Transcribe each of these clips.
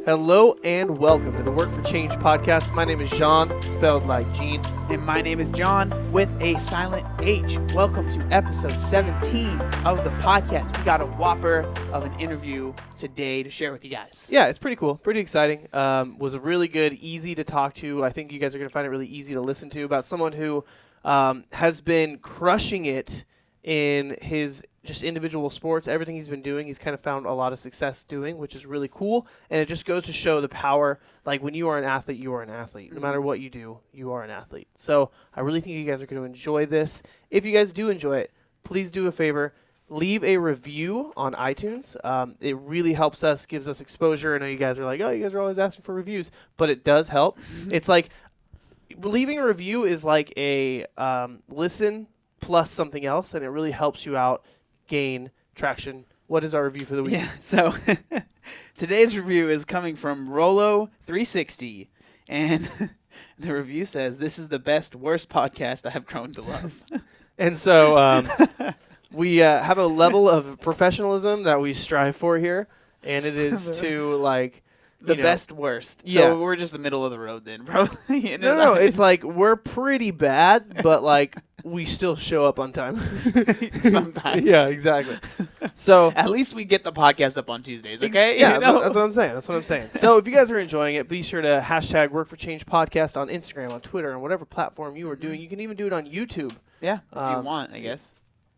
Hello and welcome to the Work for Change podcast. My name is Jean, spelled like Gene. And my name is John with a silent H. Welcome to episode 17 of the podcast. We got a whopper of an interview today to share with you guys. Yeah, it's pretty cool. Pretty exciting. Was a really good, easy to talk to. I think you guys are going to find it really easy to listen to about someone who has been crushing it in his just individual sports. Everything he's been doing, he's kind of found a lot of success doing, which is really cool. And it just goes to show the power, like when you are an athlete, you are an athlete. No matter what you do, you are an athlete. So I really think you guys are going to enjoy this. If you guys do enjoy it, please do a favor. Leave a review on iTunes. It really helps us, gives us exposure. I know you guys are like, oh, you guys are always asking for reviews, but it does help. It's like leaving a review is like a listen plus something else, and it really helps you out gain traction. What is our review for the week? Yeah, so today's review is coming from Rolo360, and the review says, "This is the best, worst podcast I have grown to love." And so we have a level of professionalism that we strive for here, and it is to like the best, worst. Yeah. So we're just the middle of the road then, probably. No, it's like we're pretty bad, but like we still show up on time. Sometimes. Yeah, exactly. So at least we get the podcast up on Tuesdays, okay? Yeah, that's what I'm saying. That's what I'm saying. So if you guys are enjoying it, be sure to hashtag Work for Change podcast on Instagram, on Twitter, on whatever platform you are doing. You can even do it on YouTube. Yeah, if you want, I guess.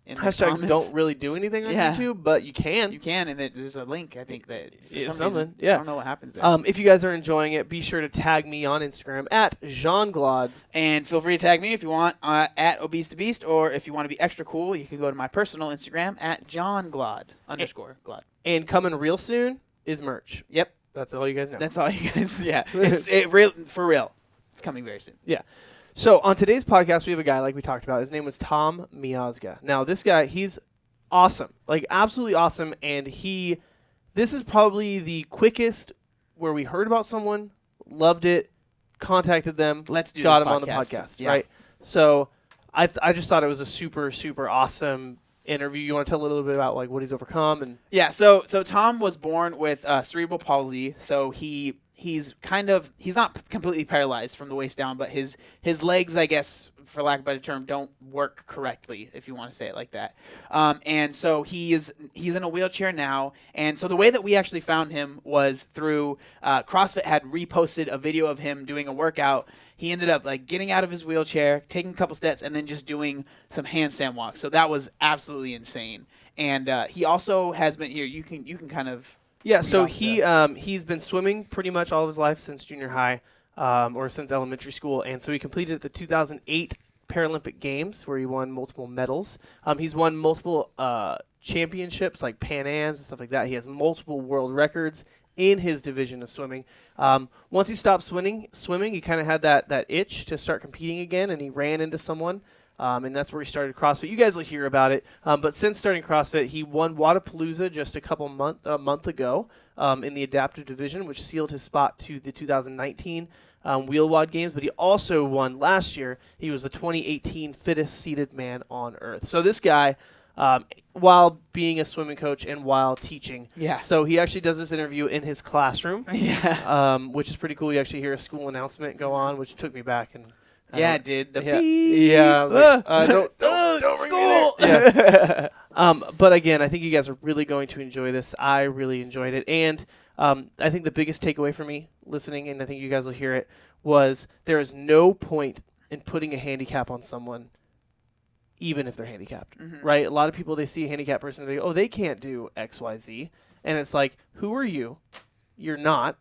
Hashtags don't really do anything on YouTube, but you can. You can, and there's a link, I think, that for some something. reason, Yeah. I don't know what happens there. If you guys are enjoying it, be sure to tag me on Instagram at JeanGlod. And feel free to tag me if you want at ObeseTheBeast, or if you want to be extra cool, you can go to my personal Instagram at JohnGlod _Glod. And coming real soon is merch. Yep. That's all you guys know. That's all you guys, yeah. For real. It's coming very soon. Yeah. So on today's podcast, we have a guy like we talked about. His name was Tom Miazga. Now, this guy, he's awesome, like absolutely awesome. And this is probably the quickest where we heard about someone, loved it, contacted them, got him on the podcast, right? So I just thought it was a super, super awesome interview. You want to tell a little bit about like what he's overcome? And yeah, so Tom was born with cerebral palsy, so he's not completely paralyzed from the waist down, but his legs, I guess, for lack of a better term, don't work correctly, if you want to say it like that. And so he's in a wheelchair now. And so the way that we actually found him was through CrossFit had reposted a video of him doing a workout. He ended up like getting out of his wheelchair, taking a couple steps, and then just doing some handstand walks. So that was absolutely insane. And he also has been here. You can kind of. Yeah, so he's been swimming pretty much all of his life since junior high or since elementary school, and so he completed the 2008 Paralympic Games where he won multiple medals. He's won multiple championships like Pan Ams and stuff like that. He has multiple world records in his division of swimming. Once he stopped swimming, he kind of had that itch to start competing again, and he ran into someone. And that's where he started CrossFit. You guys will hear about it. But since starting CrossFit, he won Wadapalooza just a month ago in the adaptive division, which sealed his spot to the 2019 Wheel Wad Games. But he also won last year. He was the 2018 Fittest Seated Man on Earth. So this guy, while being a swimming coach and while teaching. Yeah. So he actually does this interview in his classroom. Yeah. Which is pretty cool. You actually hear a school announcement go on, which took me back and. Yeah, it did. The yeah. Don't school. Yeah. But again, I think you guys are really going to enjoy this. I really enjoyed it, and I think the biggest takeaway for me listening, and I think you guys will hear it, was there is no point in putting a handicap on someone, even if they're handicapped. Mm-hmm. Right? A lot of people, they see a handicapped person, and they go, "Oh, they can't do X, Y, Z," and it's like, who are you? You're not.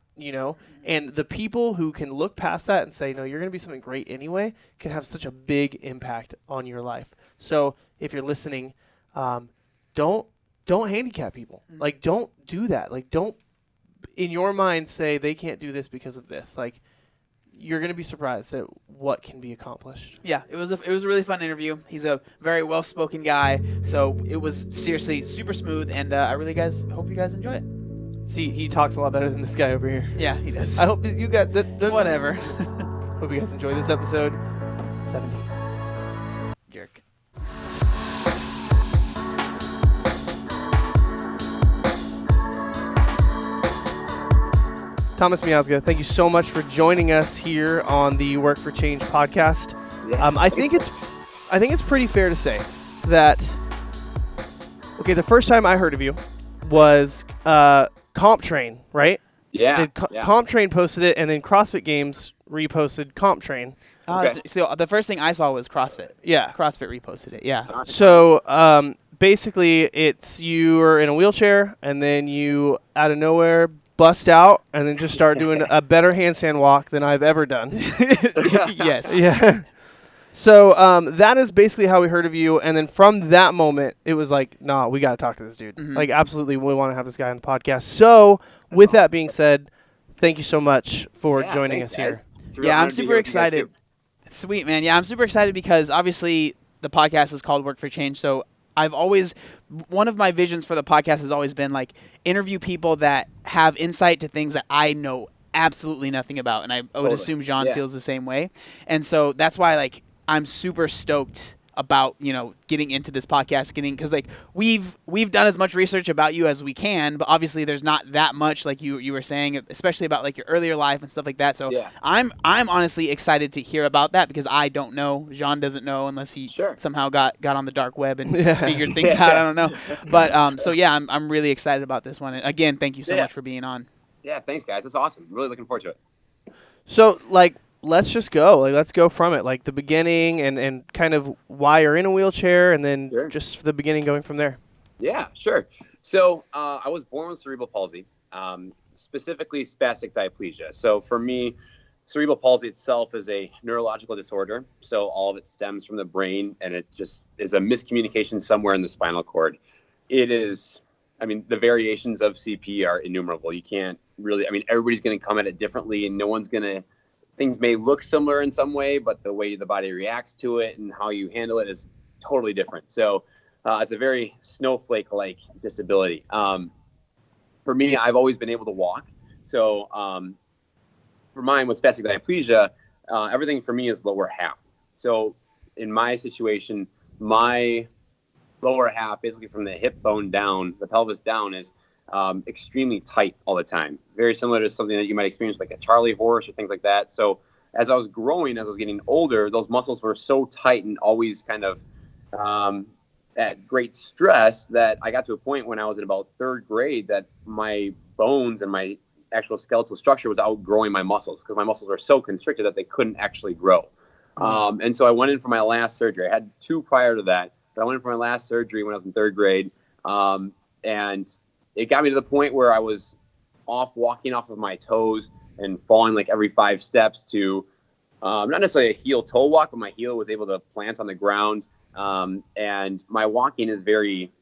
And the people who can look past that and say, no, you're going to be something great anyway, can have such a big impact on your life. So if you're listening, don't handicap people. Mm-hmm. Like, don't do that. Like, don't, in your mind, say they can't do this because of this. Like, you're going to be surprised at what can be accomplished. Yeah, it was a really fun interview. He's a very well-spoken guy, so it was seriously super smooth, and I really hope you guys enjoy it. See, he talks a lot better than this guy over here. Yeah, he does. I hope you got the whatever. Hope you guys enjoy this episode 17. Jerk. Thomas Miazga, thank you so much for joining us here on the Work for Change podcast. Yeah. I think it's pretty fair to say that the first time I heard of you was Comp Train, right? Yeah. Comp Train posted it, and then CrossFit Games reposted Comp Train. Okay. So the first thing I saw was CrossFit. Yeah. CrossFit reposted it. Yeah. So basically, it's you are in a wheelchair, and then you out of nowhere bust out, and then just start doing a better handstand walk than I've ever done. Yes. Yeah. So that is basically how we heard of you, and then from that moment, it was like, nah, we got to talk to this dude. Mhm. Like, absolutely, we want to have this guy on the podcast. So, with that being said, thank you so much for joining us here. Yeah, I'm super excited. Sweet, man. Yeah, I'm super excited because obviously the podcast is called Work for Change. So one of my visions for the podcast has always been like interview people that have insight to things that I know absolutely nothing about. And I would assume Jean feels the same way. And so that's why I'm super stoked about, getting into this podcast, because we've done as much research about you as we can, but obviously there's not that much, like you were saying, especially about your earlier life and stuff like that. So I'm honestly excited to hear about that because I don't know. Jean doesn't know unless he somehow got on the dark web and figured things out. I don't know. But I'm really excited about this one. And again, thank you so much for being on. Yeah, thanks guys. That's awesome. Really looking forward to it. So let's just go. Let's go from it, the beginning and kind of why you're in a wheelchair, and then just the beginning going from there. Yeah, sure. So I was born with cerebral palsy, specifically spastic diplegia. So for me, cerebral palsy itself is a neurological disorder. So all of it stems from the brain, and it just is a miscommunication somewhere in the spinal cord. It is, the variations of CP are innumerable. You can't really, everybody's going to come at it differently, and no one's going to. Things may look similar in some way, but the way the body reacts to it and how you handle it is totally different. So it's a very snowflake-like disability. For me, I've always been able to walk. So for mine with spastic diplegia, everything for me is lower half. So in my situation, my lower half, basically from the hip bone down, the pelvis down, is extremely tight all the time. Very similar to something that you might experience like a Charlie horse or things like that. So as I was growing, as I was getting older, those muscles were so tight and always kind of at great stress that I got to a point when I was in about third grade that my bones and my actual skeletal structure was outgrowing my muscles because my muscles were so constricted that they couldn't actually grow. And so I went in for my last surgery. I had two prior to that, but I went in for my last surgery when I was in third grade. And it got me to the point where I was walking off of my toes and falling every 5 steps to not necessarily a heel toe walk, but my heel was able to plant on the ground. And my walking is very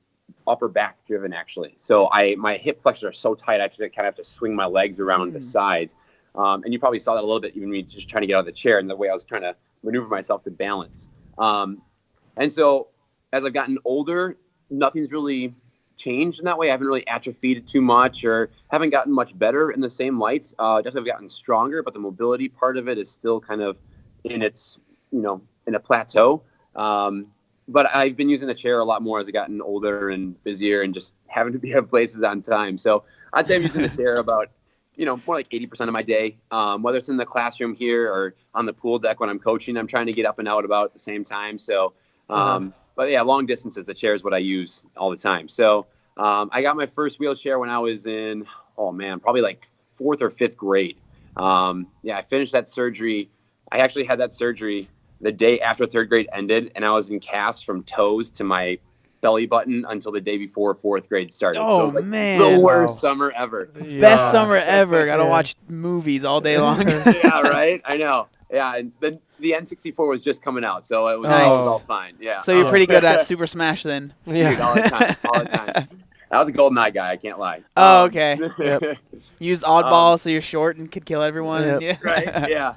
upper back driven actually. So my hip flexors are so tight, I actually kind of have to swing my legs around the sides. And you probably saw that a little bit, even me just trying to get out of the chair and the way I was trying to maneuver myself to balance. And so as I've gotten older, nothing's really changed in that way. I haven't really atrophied too much or haven't gotten much better in the same lights. Definitely gotten stronger, but the mobility part of it is still kind of in its, in a plateau. But I've been using the chair a lot more as I've gotten older and busier and just having to be at places on time. So I'd say I'm using the chair about, more like 80% of my day, whether it's in the classroom here or on the pool deck when I'm coaching. I'm trying to get up and out about at the same time. So, but yeah, long distances, the chair is what I use all the time. So I got my first wheelchair when I was in, probably 4th or 5th grade. I finished that surgery. I actually had that surgery the day after 3rd grade ended, and I was in casts from toes to my belly button until the day before 4th grade started. Oh, so, man. The worst summer ever. Yeah. Best summer ever. Got to watch movies all day long. Yeah, right? I know. Yeah, and the N64 was just coming out, so it was, nice. all fine. Yeah. So you're pretty good at Super Smash then. Yeah. Dude, all the time. I was a GoldenEye guy, I can't lie. Oh, okay. Yep. Use oddball so you're short and could kill everyone. Yep. Yeah. Right, yeah.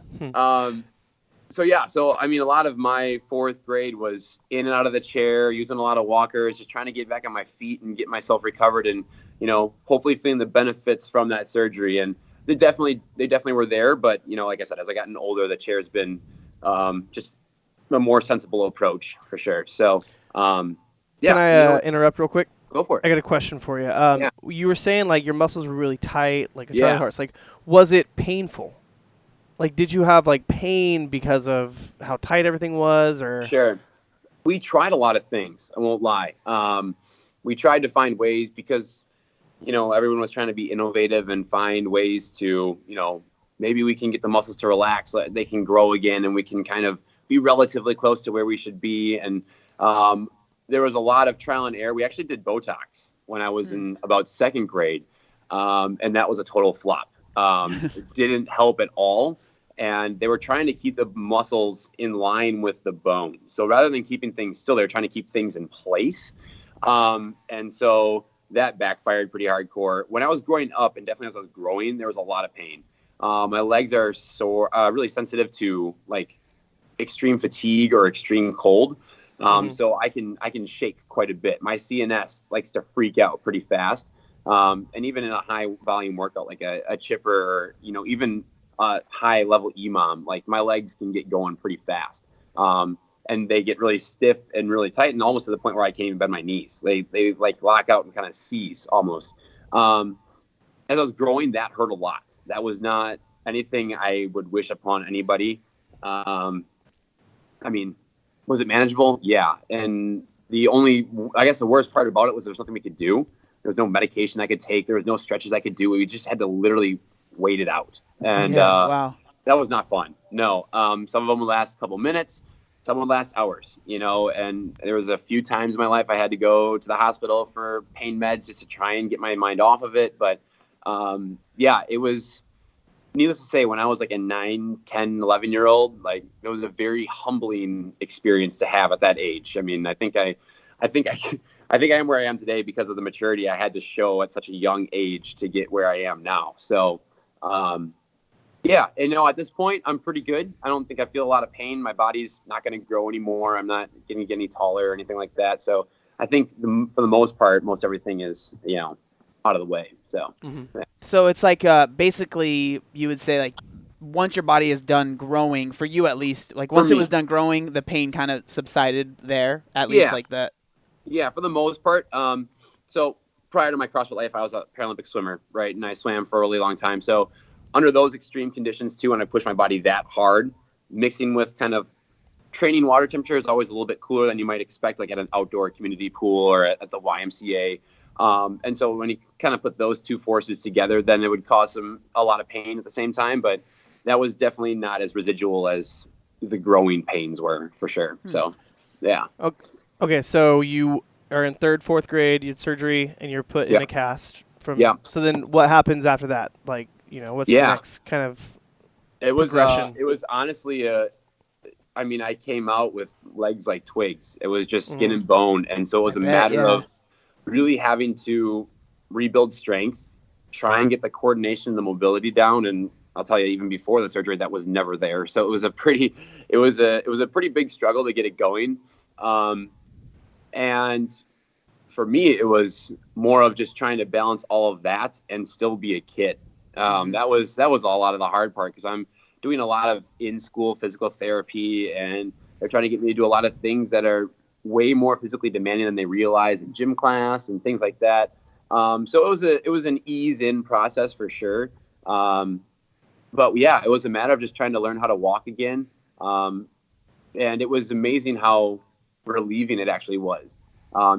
So a lot of my 4th grade was in and out of the chair, using a lot of walkers, just trying to get back on my feet and get myself recovered and, hopefully feeling the benefits from that surgery. And they definitely were there. But, like I said, as I gotten older, the chair's been just a more sensible approach for sure. So, Can I interrupt real quick? Go for it. I got a question for you. Yeah. You were saying like your muscles were really tight, like a Yeah. Charlie horse. Like, was it painful? Like, did you have like pain because of how tight everything was, or? Sure. We tried a lot of things. I won't lie. We tried to find ways because, everyone was trying to be innovative and find ways to, maybe we can get the muscles to relax, they can grow again, and we can kind of be relatively close to where we should be. And there was a lot of trial and error. We actually did Botox when I was in about second grade, and that was a total flop. It didn't help at all. And they were trying to keep the muscles in line with the bone. So rather than keeping things still, they were trying to keep things in place. And so that backfired pretty hardcore. When I was growing up, and definitely as I was growing, there was a lot of pain. My legs are sore, really sensitive to like extreme fatigue or extreme cold. So I can shake quite a bit. My CNS likes to freak out pretty fast. And even in a high volume workout, like a chipper, or, even high level EMOM, like my legs can get going pretty fast. And they get really stiff and really tight, and almost to the point where I can't even bend my knees. They like lock out and kind of seize almost. As I was growing, that hurt a lot. That was not anything I would wish upon anybody. I mean, was it manageable? Yeah. And I guess the worst part about it was there was nothing we could do. There was no medication I could take. There was no stretches I could do. We just had to literally wait it out. And Wow. that was not fun. No. Some of them would last a couple minutes. Some would last hours, and there was a few times in my life I had to go to the hospital for pain meds just to try and get my mind off of it. But it was, needless to say, when I was like a 9, 10, 11-year-old, like it was a very humbling experience to have at that age. I mean, I think I am where I am today because of the maturity I had to show at such a young age to get where I am now. So, and at this point, I'm pretty good. I don't think I feel a lot of pain. My body's not going to grow anymore. I'm not going to get any taller or anything like that. So I think for the most part, most everything is, out of the way. So, So it's like basically you would say like once your body is done growing, for you at least, like once it was done growing, the pain kind of subsided there, at least like that. Yeah, for the most part. So prior to my CrossFit life, I was a Paralympic swimmer, right? And I swam for a really long time. So under those extreme conditions too, when I push my body that hard, mixing with kind of training water temperature is always a little bit cooler than you might expect, like at an outdoor community pool or at the YMCA. And so when you kind of put those two forces together, then it would cause a lot of pain at the same time. But that was definitely not as residual as the growing pains were, for sure. So, yeah. Okay, so you are in 3rd, 4th grade, you had surgery, and you're put in a cast. So then what happens after that? Like, what's the next kind of progression? It was honestly I came out with legs like twigs. It was just skin and bone. And so it was a matter of really having to rebuild strength, try and get the coordination, the mobility down. And I'll tell you, even before the surgery, that was never there. So it was a pretty big struggle to get it going. And for me, it was more of just trying to balance all of that and still be a kid. That was a lot of the hard part, because I'm doing a lot of in-school physical therapy, and they're trying to get me to do a lot of things that are way more physically demanding than they realize in gym class and things like that. So it was an ease-in process for sure. But yeah, it was a matter of just trying to learn how to walk again. And it was amazing how relieving it actually was.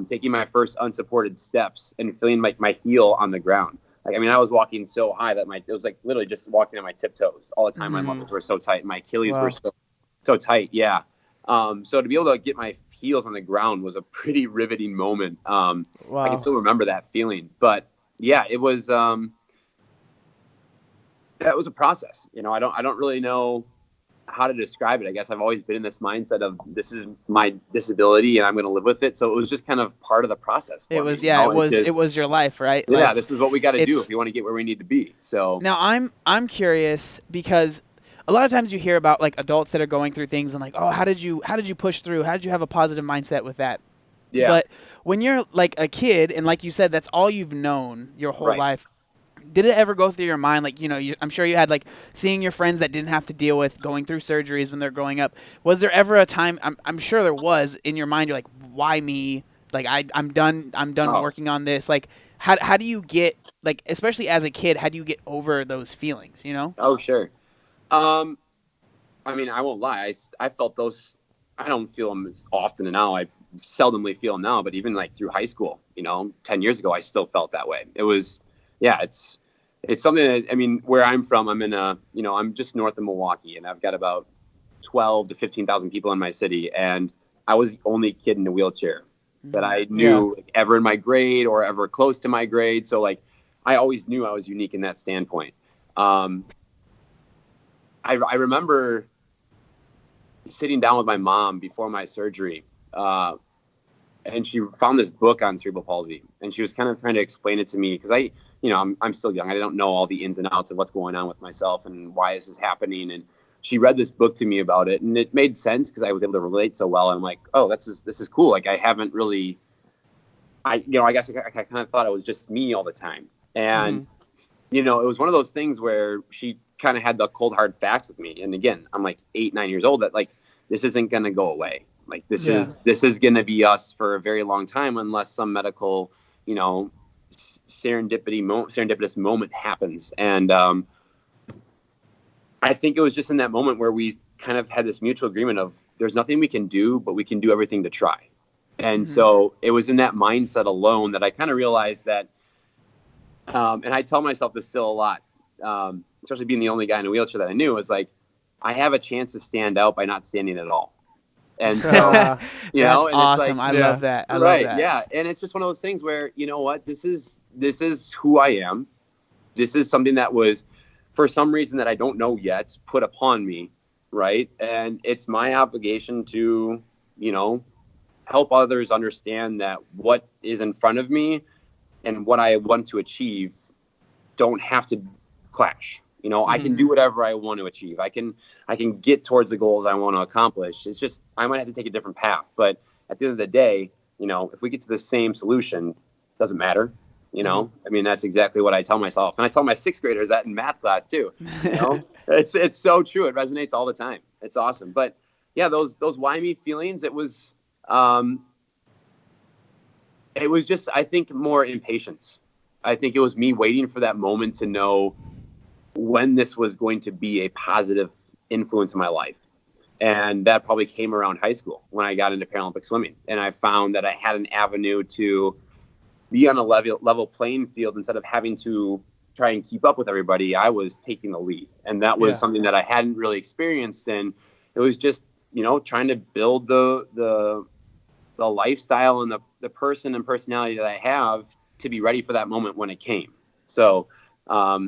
Taking my first unsupported steps and feeling like my heel on the ground. Like, I was walking so high that it was like literally just walking on my tiptoes all the time. My muscles were so tight. My Achilles were so tight. Yeah. So to be able to get my heels on the ground was a pretty riveting moment. I can still remember that feeling, but yeah, it was, that was a process. I don't really know how to describe it. I guess I've always been in this mindset of this is my disability and I'm going to live with it. So it was just kind of part of the process. It was your life, right? Yeah. Like, this is what we got to do if we want to get where we need to be. So now I'm curious, because a lot of times you hear about like adults that are going through things and like, oh, how did you push through? How did you have a positive mindset with that? Yeah. But when you're like a kid and like you said, that's all you've known your whole life. Did it ever go through your mind, like, I'm sure you had, like, seeing your friends that didn't have to deal with going through surgeries when they're growing up. Was there ever a time, I'm sure there was, in your mind, you're like, why me? like I'm done Oh. working on this. Like how do you get, like, especially as a kid, how do you get over those feelings, you know? Oh, sure. Um, I mean, I won't lie. I felt those. I don't feel them as often now. I seldomly feel them now, but even like through high school, 10 years ago, I still felt that way. It was, yeah, it's something that, I mean, where I'm from, I'm in I'm just north of Milwaukee, and I've got about 12 to 15,000 people in my city. And I was the only kid in a wheelchair that I knew ever in my grade or ever close to my grade. So like, I always knew I was unique in that standpoint. I remember sitting down with my mom before my surgery, and she found this book on cerebral palsy, and she was kind of trying to explain it to me because I'm still young. I don't know all the ins and outs of what's going on with myself and why this is happening. And she read this book to me about it, and it made sense because I was able to relate so well. And I'm like, oh, this is cool. Like I haven't really, I guess I kind of thought it was just me all the time. And, it was one of those things where she kind of had the cold hard facts with me. And again, I'm like 8, 9 years old, that like, this isn't going to go away. Like this is going to be us for a very long time, unless some medical, serendipitous moment happens. And, I think it was just in that moment where we kind of had this mutual agreement of there's nothing we can do, but we can do everything to try. And so it was in that mindset alone that I kind of realized that, and I tell myself this still a lot, especially being the only guy in a wheelchair that I knew, is like, I have a chance to stand out by not standing at all. And so, That's and awesome. it's like, I love that. I right, love that. yeah. And it's just one of those things where, you know what, this is who I am. This is something that was, for some reason that I don't know yet, put upon me, right? And it's my obligation to, help others understand that what is in front of me and what I want to achieve don't have to clash. I can do whatever I want to achieve. I can get towards the goals I want to accomplish. It's just, I might have to take a different path. But at the end of the day, if we get to the same solution, doesn't matter. I mean, that's exactly what I tell myself. And I tell my 6th graders that in math class too. It's so true. It resonates all the time. It's awesome. But yeah, those why me feelings, it was just, I think, more impatience. I think it was me waiting for that moment to know when this was going to be a positive influence in my life. And that probably came around high school when I got into Paralympic swimming. And I found that I had an avenue to be on a level playing field. Instead of having to try and keep up with everybody, I was taking the lead. And that was something that I hadn't really experienced. And it was just, trying to build the lifestyle and the person and personality that I have to be ready for that moment when it came. So, I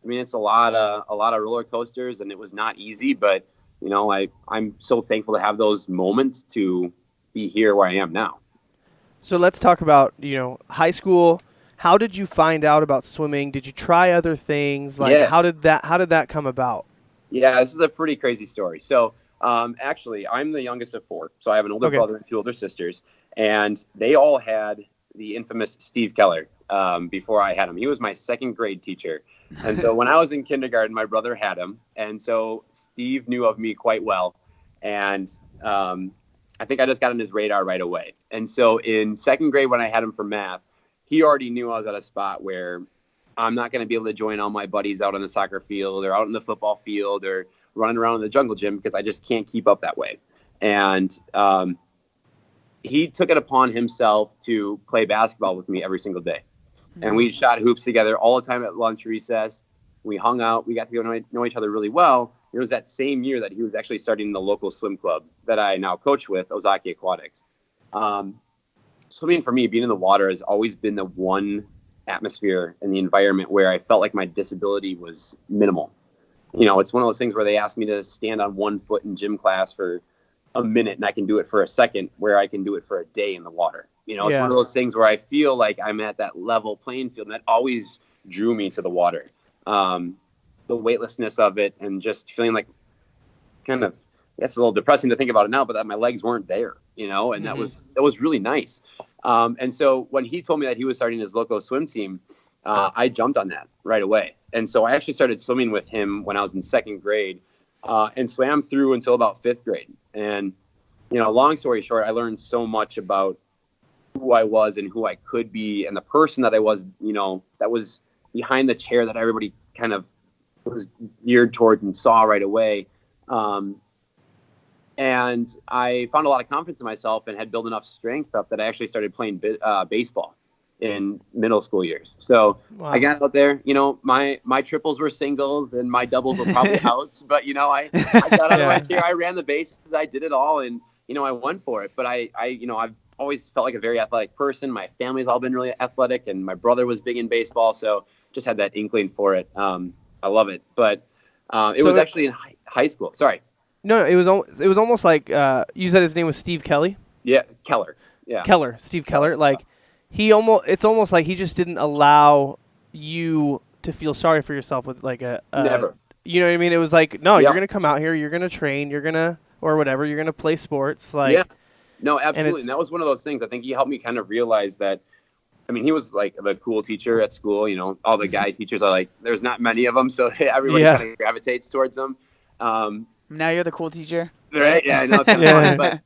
mean, it's a lot of roller coasters, and it was not easy, but I'm so thankful to have those moments to be here where I am now. So let's talk about, high school. How did you find out about swimming? Did you try other things? Like, how did that come about? Yeah, this is a pretty crazy story. So, actually, I'm the youngest of 4. So I have an older brother and 2 older sisters, and they all had the infamous Steve Keller before I had him. He was my 2nd grade teacher. And so when I was in kindergarten, my brother had him. And so Steve knew of me quite well. And I think I just got on his radar right away. And so in 2nd grade, when I had him for math, he already knew I was at a spot where I'm not going to be able to join all my buddies out on the soccer field or out in the football field or running around in the jungle gym, because I just can't keep up that way. And he took it upon himself to play basketball with me every single day. And we shot hoops together all the time at lunch recess. We hung out. We got to know each other really well. It was that same year that he was actually starting the local swim club that I now coach with, Ozaki Aquatics. Swimming for me, being in the water, has always been the one atmosphere and the environment where I felt like my disability was minimal. It's one of those things where they ask me to stand on one foot in gym class for a minute, and I can do it for a second, where I can do it for a day in the water. It's one of those things where I feel like I'm at that level playing field, and that always drew me to the water. The weightlessness of it, and just feeling like, kind of, it's a little depressing to think about it now, but that my legs weren't there, and that was really nice. And so when he told me that he was starting his local swim team, I jumped on that right away. And so I actually started swimming with him when I was in 2nd grade, and swam through until about 5th grade. And, long story short, I learned so much about who I was and who I could be and the person that I was, that was behind the chair that everybody kind of was geared towards and saw right away. And I found a lot of confidence in myself and had built enough strength up that I actually started playing baseball in middle school years. So Wow. I got out there, my triples were singles and my doubles were probably outs, but I got out of my chair, I ran the bases, I did it all, and I won for it. But I've always felt like a very athletic person. My family's all been really athletic, and my brother was big in baseball, so just had that inkling for it. I love it, but it was actually in high school. Sorry. No, it was almost like you said his name was Steve Kelly. Yeah, Keller. Yeah, Steve Keller. Like it's almost like he just didn't allow you to feel sorry for yourself with like a never. You know what I mean? It was like, no, Yep. you're gonna come out here, you're gonna train, you're gonna or whatever, you're gonna play sports. Like, yeah, no, absolutely. And that was one of those things. I think he helped me kind of realize that. I mean, he was like the cool teacher at school. All the guy teachers are like, there's not many of them, so everybody kind of gravitates towards them. Now you're the cool teacher, right? Yeah, I know. It's kind of funny, but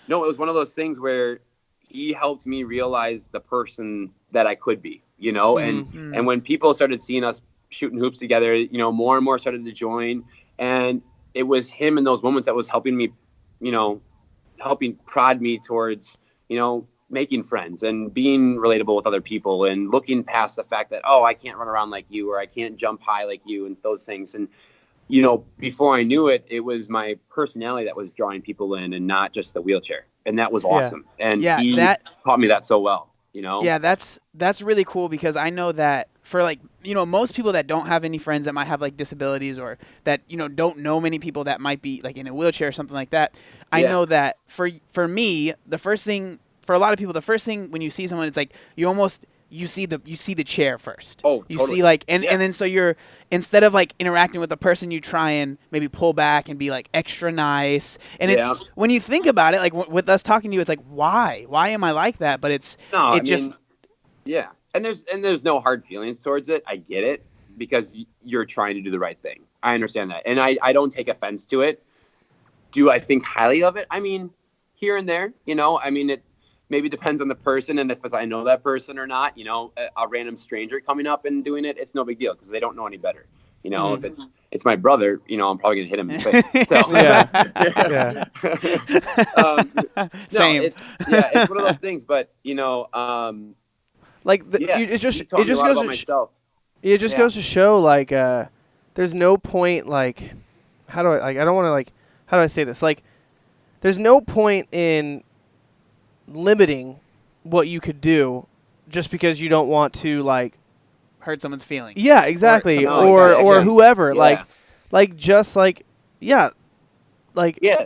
no, it was one of those things where he helped me realize the person that I could be. And when people started seeing us shooting hoops together, more and more started to join, and it was him in those moments that was helping me, helping prod me towards, making friends and being relatable with other people and looking past the fact that, I can't run around like you, or I can't jump high like you, and those things. And, before I knew it, it was my personality that was drawing people in and not just the wheelchair. And that was awesome. And he taught me that so well, Yeah, that's really cool, because I know that for like, most people that don't have any friends that might have like disabilities, or that, don't know many people that might be like in a wheelchair or something like that. I know that for me, for a lot of people, the first thing when you see someone, it's like you see the chair first. Oh, you totally. see like, and then so you're, instead of like interacting with the person, you try and maybe pull back and be like extra nice. And it's, when you think about it, like with us talking to you, it's like, why am I like that? But yeah. And there's no hard feelings towards it. I get it, because you're trying to do the right thing. I understand that. And I don't take offense to it. Do I think highly of it? I mean, here and there, it maybe depends on the person, and if I know that person or not. A random stranger coming up and doing it, it's no big deal, because they don't know any better. If it's my brother, I'm probably gonna hit him in the face. So. Same. It's one of those things. But it just goes to show like there's no point like how do I say this, like there's no point in limiting what you could do just because you don't want to like hurt someone's feelings. Yeah, exactly. Or whoever. Yeah.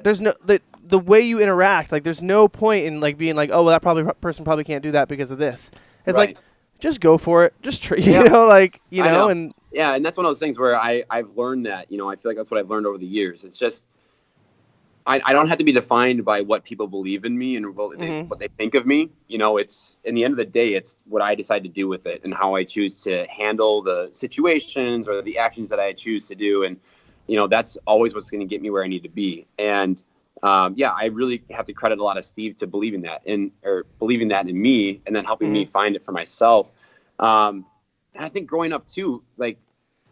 There's no the way you interact, like there's no point in like being like, oh, well, that person probably can't do that because of this. It's like, just go for it. Just and and that's one of those things where I've learned that, I feel like that's what I've learned over the years. It's just I don't have to be defined by what people believe in me and what they think of me. It's, in the end of the day, it's what I decide to do with it and how I choose to handle the situations or the actions that I choose to do. And, that's always what's going to get me where I need to be. And, I really have to credit a lot of Steve to believing that in me, and then helping me find it for myself. And I think growing up too, like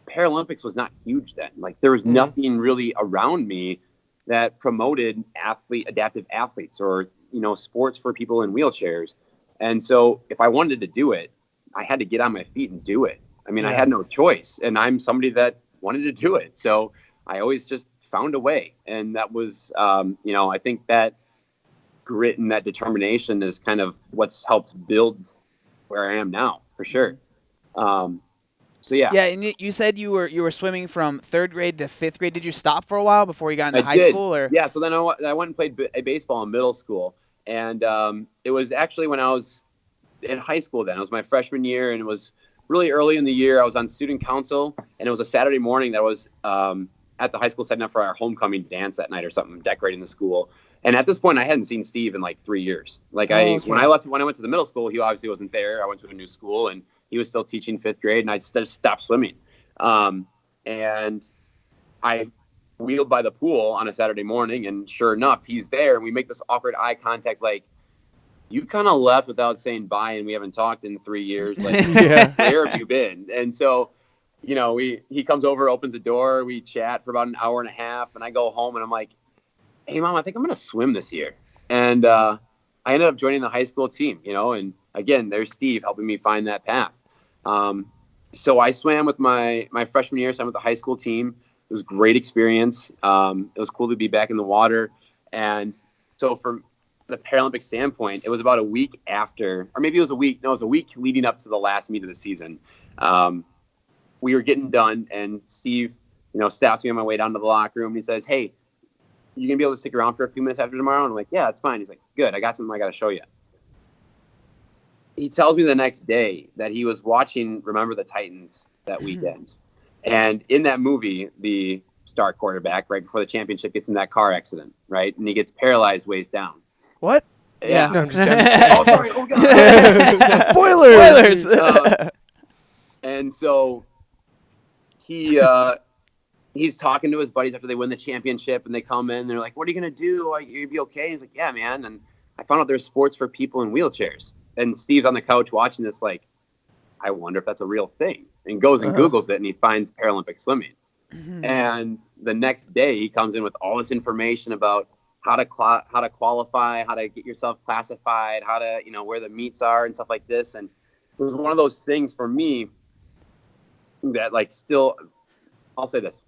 Paralympics was not huge then. Like there was nothing really around me that promoted adaptive athletes or, sports for people in wheelchairs. And so if I wanted to do it, I had to get on my feet and do it. I mean, I had no choice, and I'm somebody that wanted to do it. So I always just found a way. And that was, I think that grit and that determination is kind of what's helped build where I am now, for sure. Yeah, and you said you were swimming from 3rd grade to 5th grade. Did you stop for a while before you got into high school? Or yeah, so then I went and played baseball in middle school, and it was actually when I was in high school. Then it was my freshman year, and it was really early in the year. I was on student council, and it was a Saturday morning that was at the high school setting up for our homecoming dance that night or something, decorating the school. And at this point, I hadn't seen Steve in like 3 years. Like when I went to the middle school, he obviously wasn't there. I went to a new school, and he was still teaching 5th grade, and I just stopped swimming. And I wheeled by the pool on a Saturday morning, and sure enough, he's there, and we make this awkward eye contact, like, you kind of left without saying bye, and we haven't talked in 3 years. Like, Yeah. where have you been? And so, he comes over, opens the door, we chat for about an hour and a half, and I go home, and I'm like, hey, Mom, I think I'm going to swim this year. And I ended up joining the high school team, and again, there's Steve helping me find that path. So I swam with my freshman year, so I'm with the high school team. It was a great experience. It was cool to be back in the water. And so from the Paralympic standpoint, it was about a week after, or maybe it was a week leading up to the last meet of the season. We were getting done, and Steve, stops me on my way down to the locker room. And he says, hey, you going to be able to stick around for a few minutes after tomorrow? And I'm like, yeah, it's fine. He's like, good. I got something I got to show you. He tells me the next day that he was watching Remember the Titans that weekend. And in that movie, the star quarterback, right before the championship, gets in that car accident, right? And he gets paralyzed waist down. What? Yeah. No, I'm just kidding. Oh, sorry. Oh, God. Spoilers. And so he's talking to his buddies after they win the championship, and they come in and they're like, what are you going to do? You'll be okay? And he's like, yeah, man. And I found out there's sports for people in wheelchairs. And Steve's on the couch watching this like, I wonder if that's a real thing. And goes and Googles it, and he finds Paralympic swimming. And the next day he comes in with all this information about how to qualify, how to get yourself classified, how to, where the meets are and stuff like this. And it was one of those things for me that like still, I'll say this,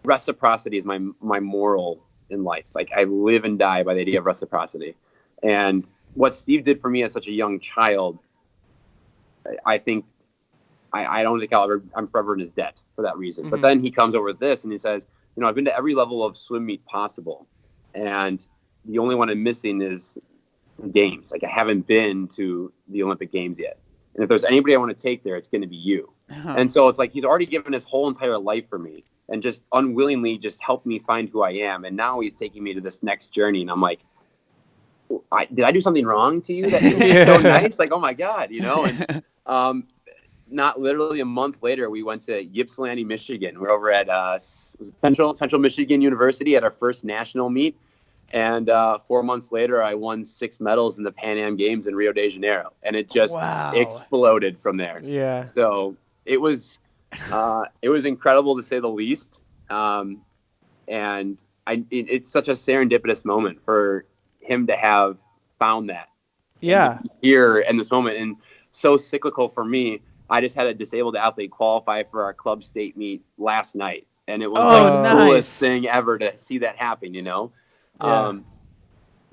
reciprocity is my moral in life. Like I live and die by the idea of reciprocity. And what Steve did for me as such a young child, I think I don't think I'm forever in his debt for that reason. But then he comes over with this and he says, I've been to every level of swim meet possible. And the only one I'm missing is games. Like I haven't been to the Olympic Games yet. And if there's anybody I want to take there, it's going to be you. And so it's like he's already given his whole entire life for me and just unwillingly just helped me find who I am. And now he's taking me to this next journey. And I'm like, did I do something wrong to you? That is so nice. Like, oh my God, And not literally a month later, we went to Ypsilanti, Michigan. We're over at Central Michigan University at our first national meet. And 4 months later, I won 6 medals in the Pan Am Games in Rio de Janeiro. And it just exploded from there. Yeah. So it was incredible to say the least. And it's such a serendipitous moment for him to have found that. Yeah. Here in this moment. And so cyclical for me. I just had a disabled athlete qualify for our club state meet last night. And it was the coolest thing ever to see that happen, Yeah.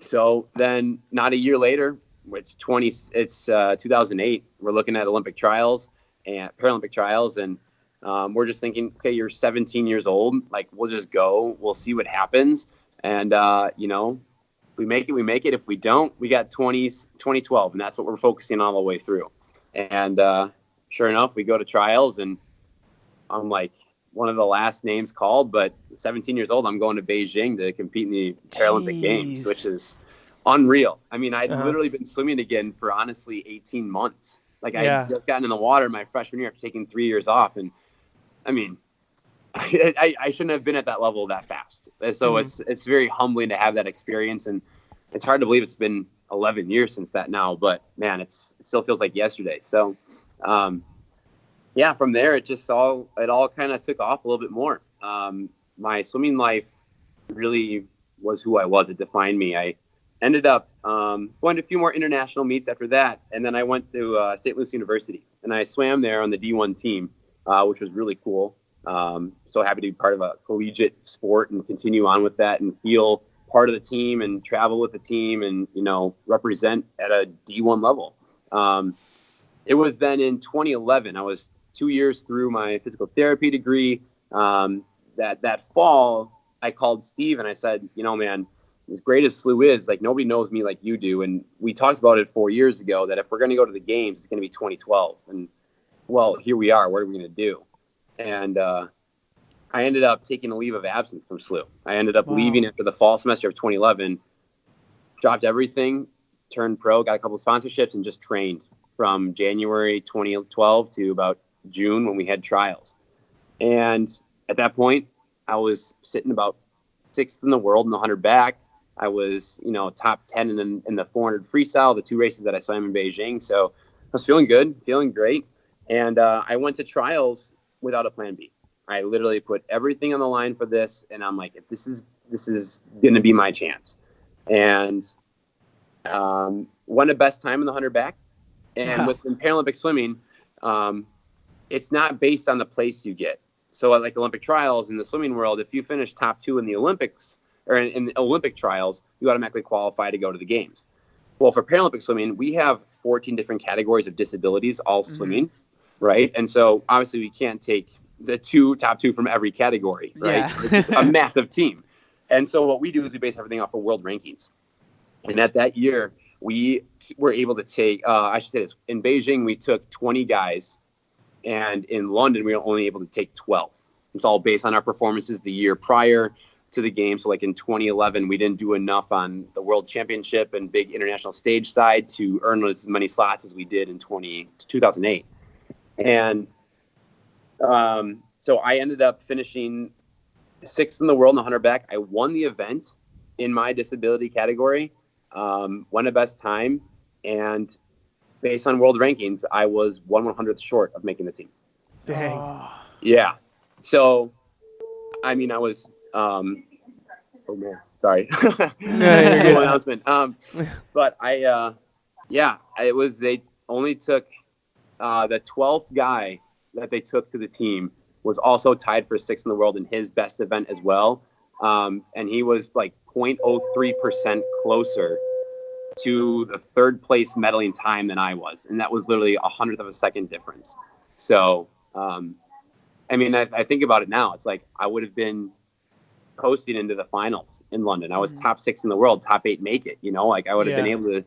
So then not a year later, it's 2008. We're looking at Olympic trials and Paralympic trials. And we're just thinking, okay, you're 17 years old. Like, we'll just go. We'll see what happens. And, we make it. If we don't, we got 2012. And that's what we're focusing on all the way through. And sure enough, we go to trials. And I'm like one of the last names called. But 17 years old, I'm going to Beijing to compete in the Paralympic Games, which is unreal. I mean, I'd literally been swimming again for honestly 18 months. Like I had just gotten in the water my freshman year after taking 3 years off. And I mean, I shouldn't have been at that level that fast. So it's very humbling to have that experience. And it's hard to believe it's been 11 years since that now, but man, it still feels like yesterday. So, from there, it all kind of took off a little bit more. My swimming life really was who I was. It defined me. I ended up going to a few more international meets after that. And then I went to St. Louis University and I swam there on the D1 team, which was really cool. So happy to be part of a collegiate sport and continue on with that and feel part of the team and travel with the team and, represent at a D1 level. It was then in 2011, I was 2 years through my physical therapy degree. That fall, I called Steve and I said, man, as great as SLU is, like nobody knows me like you do. And we talked about it 4 years ago that if we're going to go to the games, it's going to be 2012. And well, here we are. What are we going to do? And I ended up taking a leave of absence from SLU. I ended up leaving after the fall semester of 2011, dropped everything, turned pro, got a couple of sponsorships, and just trained from January 2012 to about June when we had trials. And at that point, I was sitting about 6th in the world in the 100 back. I was, top 10 in the 400 freestyle, the 2 races that I swam in Beijing. So I was feeling good, feeling great. And I went to trials without a plan B. I literally put everything on the line for this. And I'm like, if this is going to be my chance. And won the best time in the 100 back. And with Paralympic swimming, it's not based on the place you get. So like Olympic trials in the swimming world, if you finish top 2 in the Olympics or in the Olympic trials, you automatically qualify to go to the games. Well, for Paralympic swimming, we have 14 different categories of disabilities, all swimming, right? And so obviously we can't take the top two from every category, right? Yeah. It's a massive team. And so what we do is we base everything off of world rankings. And at that year, we were able to take, I should say this, in Beijing, we took 20 guys. And in London, we were only able to take 12. It's all based on our performances the year prior to the game. So like in 2011, we didn't do enough on the World Championship and big international stage side to earn as many slots as we did in 2008. And so I ended up finishing 6th in the world in the 100 back. I won the event in my disability category, won the best time, and based on world rankings, I was 1/100th short of making the team. Dang. Yeah. So, I mean, I was, oh man, sorry. No announcement. But they only took, the 12th guy that they took to the team was also tied for 6th in the world in his best event as well. And he was like 0.03% closer to the 3rd place medaling time than I was. And that was literally 100th of a second difference. So, I mean, I think about it now. It's like I would have been posting into the finals in London. I was top 6 in the world, top 8 make it, like I would have been able to,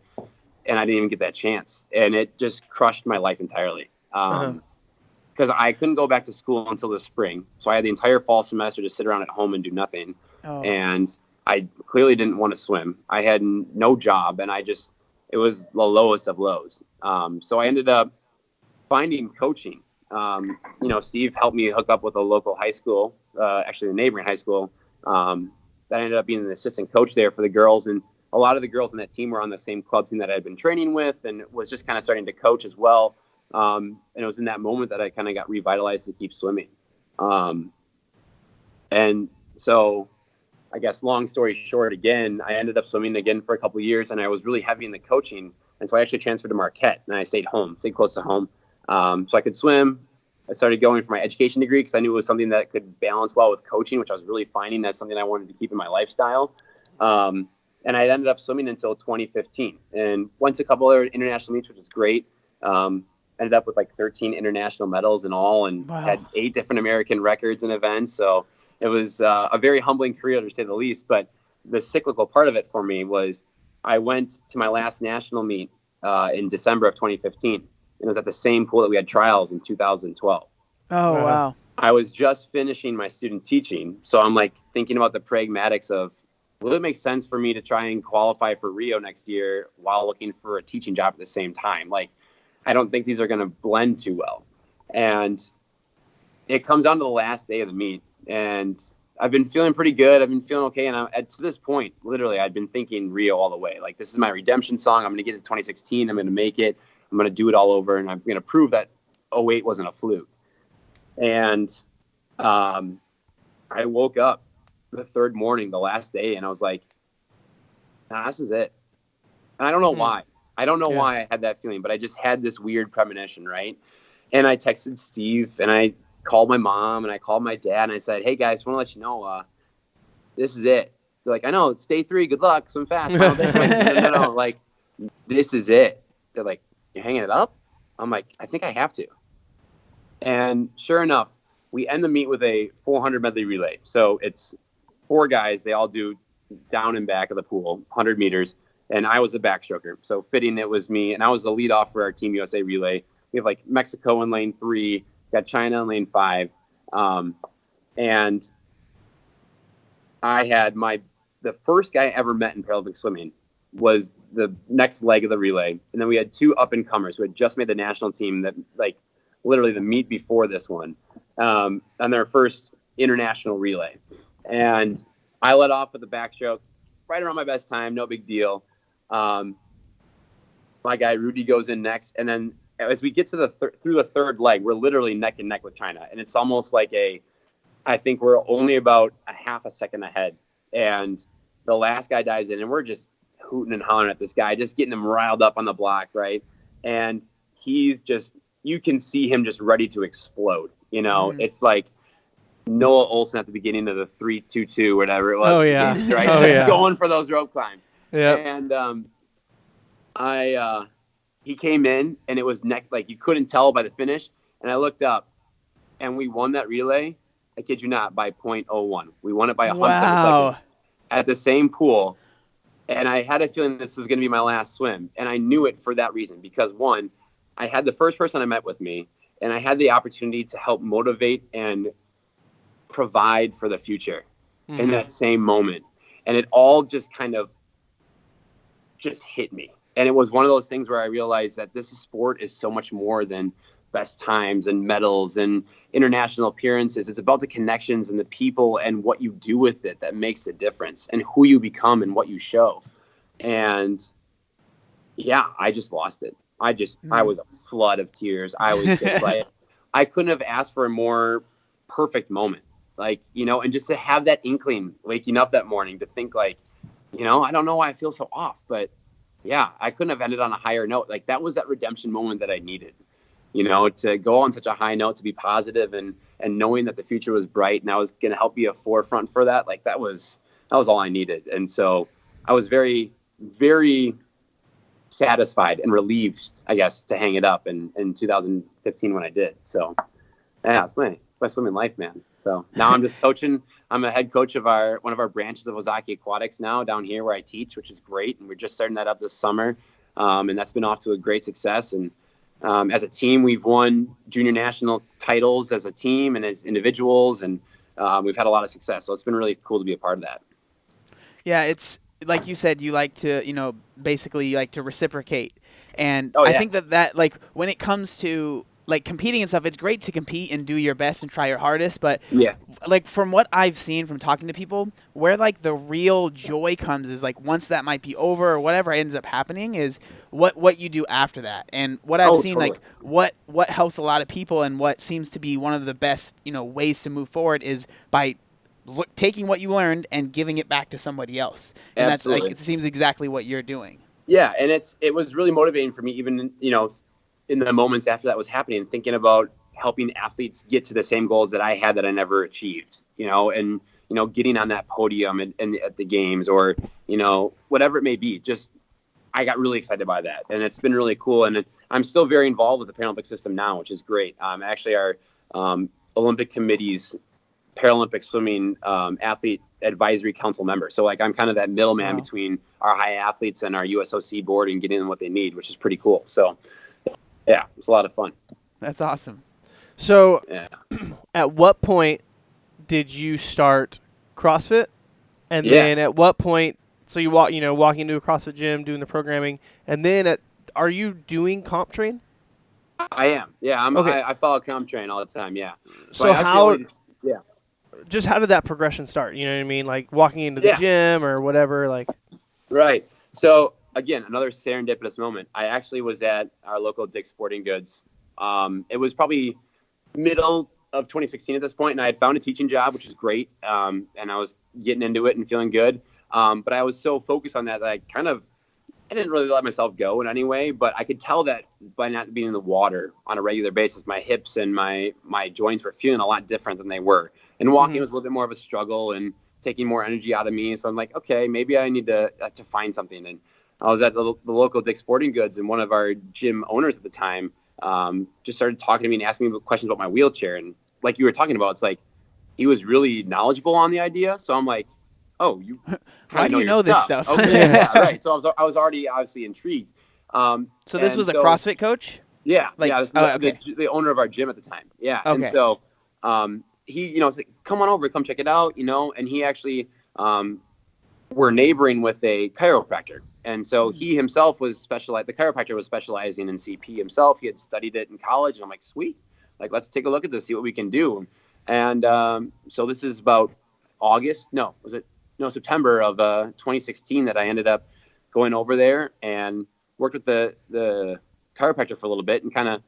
and I didn't even get that chance. And it just crushed my life entirely. Because I couldn't go back to school until the spring. So I had the entire fall semester to sit around at home and do nothing. And I clearly didn't want to swim. I had no job, and it was the lowest of lows. So I ended up finding coaching. Steve helped me hook up with a local high school, actually a neighboring high school. That ended up being an assistant coach there for the girls. And a lot of the girls on that team were on the same club team that I had been training with, and was just kind of starting to coach as well. And it was in that moment that I kind of got revitalized to keep swimming. And so I guess long story short, again, I ended up swimming again for a couple of years, and I was really heavy in the coaching. And so I actually transferred to Marquette, and I stayed close to home. So I could swim. I started going for my education degree because I knew it was something that could balance well with coaching, which I was really finding that's something I wanted to keep in my lifestyle. And I ended up swimming until 2015 and went to a couple other international meets, which was great. Ended up with like 13 international medals in all, and had 8 different American records and events. So it was a very humbling career, to say the least. But the cyclical part of it for me was I went to my last national meet in December of 2015. It was at the same pool that we had trials in 2012. Oh, wow. I was just finishing my student teaching. So I'm like thinking about the pragmatics of, will it make sense for me to try and qualify for Rio next year while looking for a teaching job at the same time? Like, I don't think these are going to blend too well. And it comes down to the last day of the meet. And I've been feeling pretty good. I've been feeling okay. And to this point, literally, I've been thinking Rio all the way. Like, this is my redemption song. I'm going to get to 2016. I'm going to make it. I'm going to do it all over. And I'm going to prove that 08 wasn't a fluke. And I woke up the 3rd morning, the last day, and I was like, nah, this is it. And I don't know why. I don't know why I had that feeling, but I just had this weird premonition, right? And I texted Steve, and I called my mom, and I called my dad, and I said, hey, guys, I want to let you know, this is it. They're like, I know, it's day 3. Good luck. Swim fast. No, like, this is it. They're like, you're hanging it up? I'm like, I think I have to. And sure enough, we end the meet with a 400 medley relay. So it's 4 guys. They all do down and back of the pool, 100 meters. And I was the backstroker. So fitting, it was me. And I was the lead off for our Team USA relay. We have like Mexico in lane 3, got China in lane 5. And I had the first guy I ever met in Paralympic swimming was the next leg of the relay. And then we had 2 up and comers who had just made the national team that like literally the meet before this one, on their first international relay. And I led off with the backstroke. right around my best time, no big deal. My guy Rudy goes in next, and then as we get to through the third leg, we're literally neck and neck with China, and it's almost like I think we're only about a half a second ahead, and the last guy dives in, and we're just hooting and hollering at this guy, just getting him riled up on the block, right? And he's just, you can see him just ready to explode. You know, it's like Noah Olsen at the beginning of the 3-2-2, whatever it was. Oh, yeah. Right? Oh, yeah. Going for those rope climbs. Yeah. And he came in, and it was like you couldn't tell by the finish. And I looked up, and we won that relay. I kid you not, by .01. We won it by 100 seconds at the same pool. And I had a feeling this was going to be my last swim. And I knew it for that reason, because one, I had the first person I met with me, and I had the opportunity to help motivate and provide for the future in that same moment. And it all just kind of just hit me. And it was one of those things where I realized that this sport is so much more than best times and medals and international appearances. It's about the connections and the people and what you do with it that makes a difference, and who you become and what you show. And yeah, I just lost it. I was a flood of tears. I was just like, I couldn't have asked for a more perfect moment. Like, you know, and just to have that inkling waking up that morning to think like, you know, I don't know why I feel so off, but yeah, I couldn't have ended on a higher note. Like, that was that redemption moment that I needed, you know, to go on such a high note, to be positive and knowing that the future was bright and I was going to help be a forefront for that. Like, that was all I needed. And so I was very, very satisfied and relieved, I guess, to hang it up in 2015 when I did. So yeah, it's my swimming life, man. So now I'm just coaching. I'm a head coach of one of our branches of Ozaki Aquatics now down here where I teach, which is great. And we're just starting that up this summer. And that's been off to a great success. And as a team, we've won junior national titles as a team and as individuals. And we've had a lot of success. So it's been really cool to be a part of that. Yeah, it's like you said, you like to, you know, basically you like to reciprocate. And Oh, yeah. I think that like when it comes to like competing and stuff, it's great to compete and do your best and try your hardest. But Yeah. like from what I've seen from talking to people, where like the real joy comes is like once that might be over or whatever ends up happening is what you do after that. And what I've seen, totally. like what helps a lot of people and what seems to be one of the best, you know, ways to move forward is by taking what you learned and giving it back to somebody else. And Absolutely. that's like, it seems exactly what you're doing. Yeah. And it was really motivating for me, even, you know, in the moments after that was happening, thinking about helping athletes get to the same goals that I had that I never achieved, you know, and, you know, getting on that podium and at the games or, you know, whatever it may be. Just, I got really excited by that, and it's been really cool. And I'm still very involved with the Paralympic system now, which is great. Actually, our Olympic Committee's Paralympic Swimming Athlete Advisory Council member. So like I'm kind of that middleman between our high athletes and our USOC board and getting them what they need, which is pretty cool. So yeah, it's a lot of fun. That's awesome. So Yeah. at what point did you start CrossFit? And Yeah. then at what point, so you walking into a CrossFit gym, doing the programming, and then are you doing comp train? I am. Yeah, Okay. I follow ComTrain all the time. Yeah. So how did that progression start? You know what I mean? Like walking into the gym or whatever, like. Right. So again, another serendipitous moment. I actually was at our local Dick's Sporting Goods. It was probably middle of 2016 at this point, and I had found a teaching job, which is great. And I was getting into it and feeling good. But I was so focused on that I didn't really let myself go in any way, but I could tell that by not being in the water on a regular basis, my hips and my joints were feeling a lot different than they were. And walking was a little bit more of a struggle and taking more energy out of me. So I'm like, okay, maybe I need to find something. And I was at the local Dick's Sporting Goods, and one of our gym owners at the time just started talking to me and asking me questions about my wheelchair. And like you were talking about, it's like he was really knowledgeable on the idea. So I'm like, oh, how do you know this stuff? Okay, yeah, right. So I was already obviously intrigued. So this was a CrossFit coach? Yeah, okay. the owner of our gym at the time. Yeah, okay. And so he, you know, was like, come on over, come check it out, you know. And he actually, we're neighboring with a chiropractor, and so he himself was specialized. The chiropractor was specializing in CP himself. He had studied it in college, and I'm like, sweet, like let's take a look at this, see what we can do. And so this is about August. No, was it September of 2016 that I ended up going over there and worked with the chiropractor for a little bit and kind of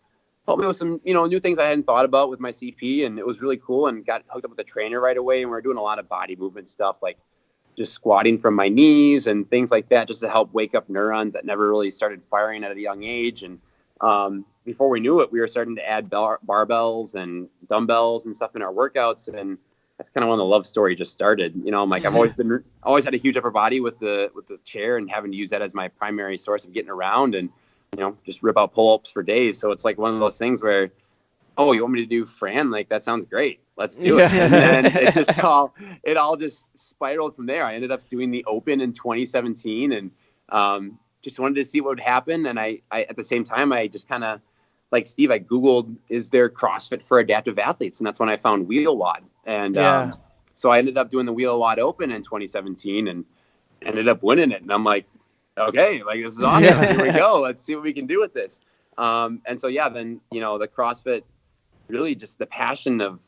helped me with some, new things I hadn't thought about with my CP. And it was really cool, and got hooked up with a trainer right away. And we were doing a lot of body movement stuff, like just squatting from my knees and things like that, just to help wake up neurons that never really started firing at a young age. And before we knew it, we were starting to add barbells and dumbbells and stuff in our workouts. And that's kind of when the love story just started. I'm like, I've always had a huge upper body with the chair, and having to use that as my primary source of getting around, and just rip out pull-ups for days. So it's like one of those things where, oh, you want me to do Fran? Like, that sounds great. Let's do it. And then it all just spiraled from there. I ended up doing the Open in 2017, and just wanted to see what would happen. And I at the same time, I just kind of, like Steve, I Googled, is there CrossFit for adaptive athletes? And that's when I found Wheel WOD. And so I ended up doing the Wheel WOD Open in 2017 and ended up winning it. And I'm like, okay, like, this is awesome. Here we go. Let's see what we can do with this. And so, then, the CrossFit, really just the passion of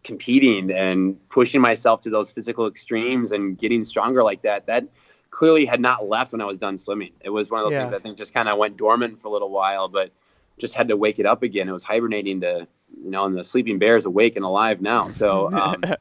competing and pushing myself to those physical extremes and getting stronger like that clearly had not left when I was done swimming. It was one of those things I think just kind of went dormant for a little while, but just had to wake it up again. It was hibernating to, and the sleeping bear is awake and alive now. So, I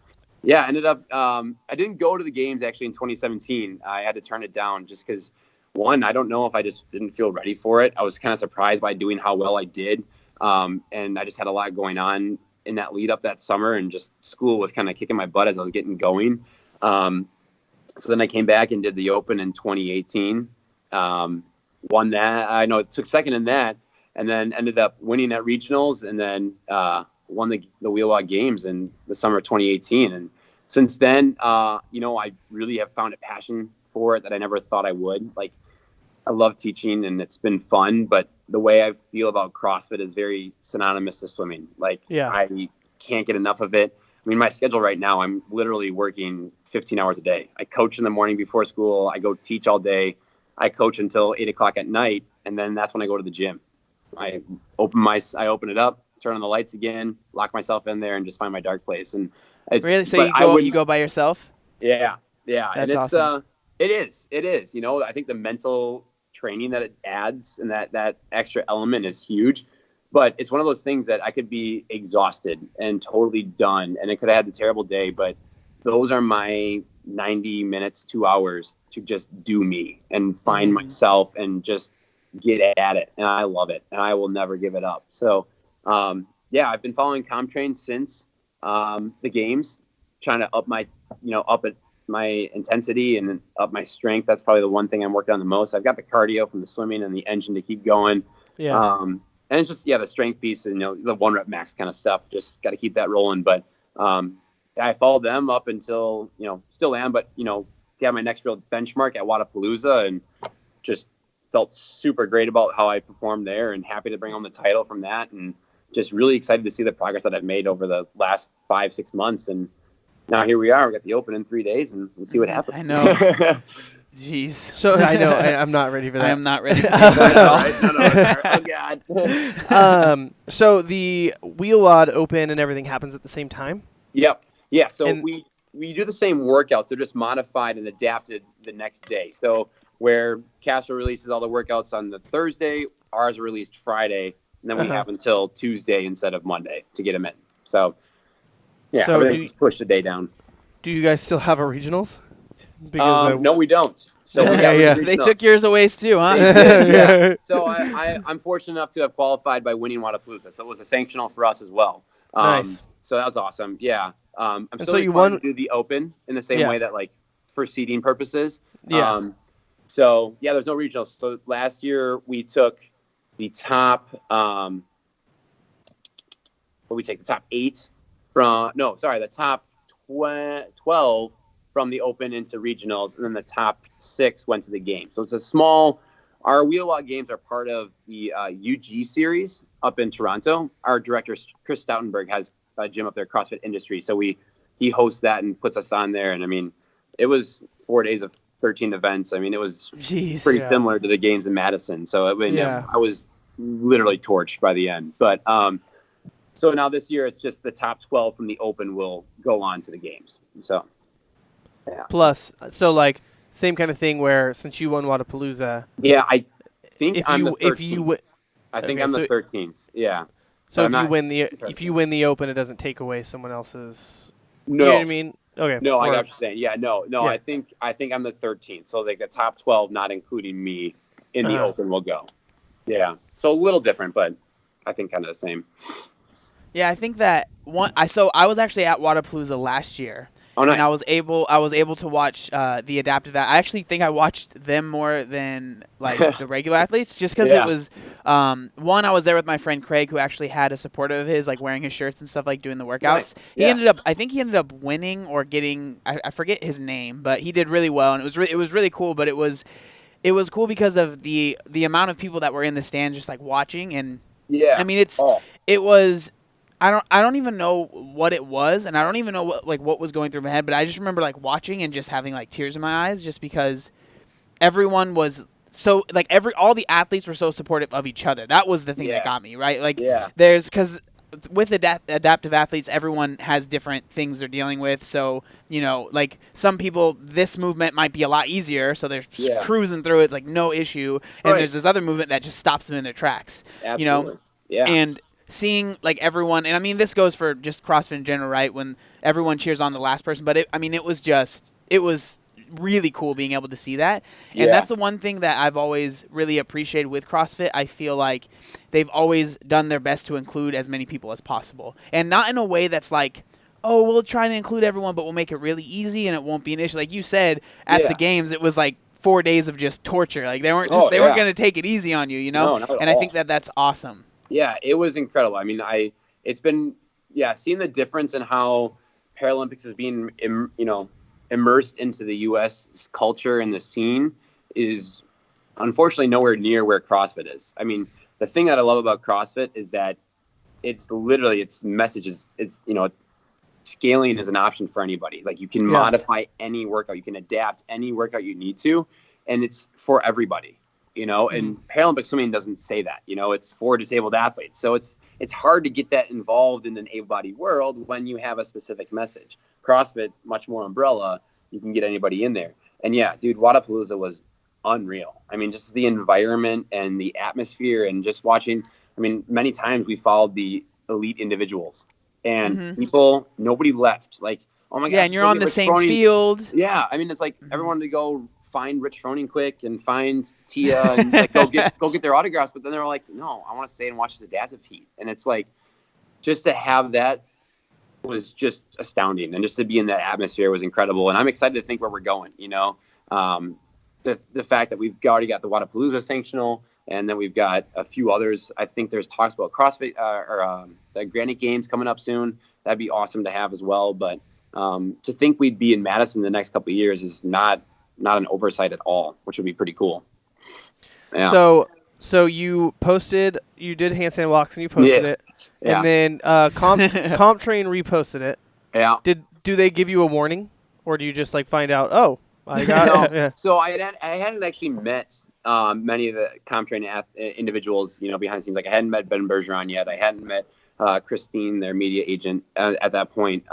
ended up, I didn't go to the games actually in 2017. I had to turn it down just because, one, I don't know if I just didn't feel ready for it. I was kind of surprised by doing how well I did. And I just had a lot going on in that lead up that summer, and just school was kind of kicking my butt as I was getting going. So then I came back and did the Open in 2018, won that. I know it took second in that, and then ended up winning at regionals, and then won the Wheel WOD Games in the summer of 2018. And since then, I really have found a passion for it that I never thought I would. Like, I love teaching, and it's been fun, but the way I feel about CrossFit is very synonymous to swimming. Like, I can't get enough of it. I mean, my schedule right now, I'm literally working 15 hours a day. I coach in the morning before school. I go teach all day. I coach until 8 o'clock at night, and then that's when I go to the gym. I open it up, turn on the lights again, lock myself in there, and just find my dark place. And it's really, so you go by yourself? Yeah. That's and it's awesome. It is. I think the mental training that it adds and that extra element is huge. But it's one of those things that I could be exhausted and totally done, and I could have had a terrible day, but those are my 90 minutes, 2 hours to just do me and find myself and just get at it. And I love it, and I will never give it up. So, I've been following ComTrain since the games, trying to up my intensity and up my strength. That's probably the one thing I'm working on the most. I've got the cardio from the swimming and the engine to keep going. And it's just, the strength piece and, the 1 rep max kind of stuff. Just got to keep that rolling. But I followed them up until, still am, but, got my next real benchmark at Wadapalooza, and just felt super great about how I performed there, and happy to bring home the title from that. And just really excited to see the progress that I've made over the last 5-6 months. And now here we are. We got the Open in 3 days, and we'll see what happens. I know. Jeez. So I know I'm not ready for that. I am not ready for that at all. Oh God. So the Wheel WOD Open and everything happens at the same time? Yep. Yeah. So we do the same workouts. They're just modified and adapted the next day. So where Castro releases all the workouts on the Thursday, ours are released Friday, and then we have until Tuesday instead of Monday to get them in. So everything's pushed a day down. Do you guys still have a regionals? Because no, we don't. So They took yours away too, huh? Yeah. So I'm fortunate enough to have qualified by winning Wadapalooza. So it was a sanctional for us as well. Nice. So that was awesome. Yeah. I'm so you won to do the Open in the same way that, like, for seeding purposes. Yeah. There's no regionals. So last year we took the top. The top 8 from the top 12 from the Open into regionals, and then the top 6 went to the game. So it's a small. Our Wheel WOD games are part of the UG series up in Toronto. Our director Chris Stoutenberg has a gym up there, CrossFit Industry. So he hosts that and puts us on there. And I mean, it was 4 days of 13 events. I mean, it was pretty similar to the games in Madison. So I was literally torched by the end. But so now this year it's just the top 12 from the Open will go on to the games. So. Yeah. Plus, so like same kind of thing where since you won Wadapalooza, Yeah, I think if I'm the you 13th. I think okay, I'm the so 13th. Yeah, but so I'm if you not win the if entirely you sure. win the Open, it doesn't take away someone else's. You know what I No, mean? Okay, no, I got or what you're saying. Yeah, no. yeah, I think I'm the 13th. So like the top 12, not including me, in the uh-huh. Open will go. Yeah, so a little different, but I think kind of the same. Yeah, I think that I was actually at Wadapalooza last year, Oh, and nice. I was able to watch the adaptive. I actually think I watched them more than like the regular athletes, just because it Yeah, was one. I was there with my friend Craig, who actually had a supporter of his, like wearing his shirts and stuff, like doing the nice. workouts. Yeah, I think he ended up winning or getting. I forget his name, but he did really well, and it was really cool. But it was cool because of the amount of people that were in the stands, just like watching. And I yeah. mean, Oh, it was. I don't even know what it was, and I don't even know what was going through my head. But I just remember like watching and just having like tears in my eyes, just because everyone was so like all the athletes were so supportive of each other. That was the thing that yeah, got me, right. Like yeah. there's because with adaptive athletes, everyone has different things they're dealing with. So like some people, this movement might be a lot easier, so they're Yeah. cruising through it like no issue. And Right. there's this other movement that just stops them in their tracks. You know, Absolutely. Yeah. and seeing like everyone, and I mean this goes for just CrossFit in general, right? When everyone cheers on the last person, but it was really cool being able to see that. And Yeah. that's the one thing that I've always really appreciated with CrossFit. I feel like they've always done their best to include as many people as possible, and not in a way that's like, oh, we'll try to include everyone, but we'll make it really easy and it won't be an issue. Like you said, at the Yeah. games, it was like 4 days of just torture. Like Oh, they weren't yeah. going to take it easy on you, No, not at And I think all. that that's awesome. Yeah, it was incredible. I mean, it's been, yeah, seeing the difference in how Paralympics is being, immersed into the U.S. culture and the scene is unfortunately nowhere near where CrossFit is. I mean, the thing that I love about CrossFit is that its messages. Scaling is an option for anybody. Like you can Yeah. modify any workout, you can adapt any workout you need to, and it's for everybody. And Paralympic swimming doesn't say that. It's for disabled athletes. So it's hard to get that involved in an able-bodied world when you have a specific message. CrossFit, much more umbrella, you can get anybody in there. And yeah, dude, Wadapalooza was unreal. I mean, just the environment and the atmosphere and just watching. I mean, many times we followed the elite individuals and nobody left. Like, oh my gosh, Yeah, and you're on the same field. Yeah, I mean, it's like everyone to go find Rich Froning quick and find Tia and like go get their autographs. But then they're like, no, I want to stay and watch this adaptive heat. And it's like, just to have that was just astounding, and just to be in that atmosphere was incredible. And I'm excited to think where we're going. The fact that we've already got the Wadapalooza sanctional, and then we've got a few others. I think there's talks about CrossFit or the Granite Games coming up soon. That'd be awesome to have as well. But to think we'd be in Madison the next couple of years is not an oversight at all, which would be pretty cool. Yeah. So you did handstand walks and you posted it, and then CompTrain reposted it. Yeah. Do they give you a warning, or do you just like find out? Oh, I got it. Yeah. So I hadn't actually met many of the CompTrain individuals, behind the scenes. Like I hadn't met Ben Bergeron yet. I hadn't met Christine, their media agent, at that point.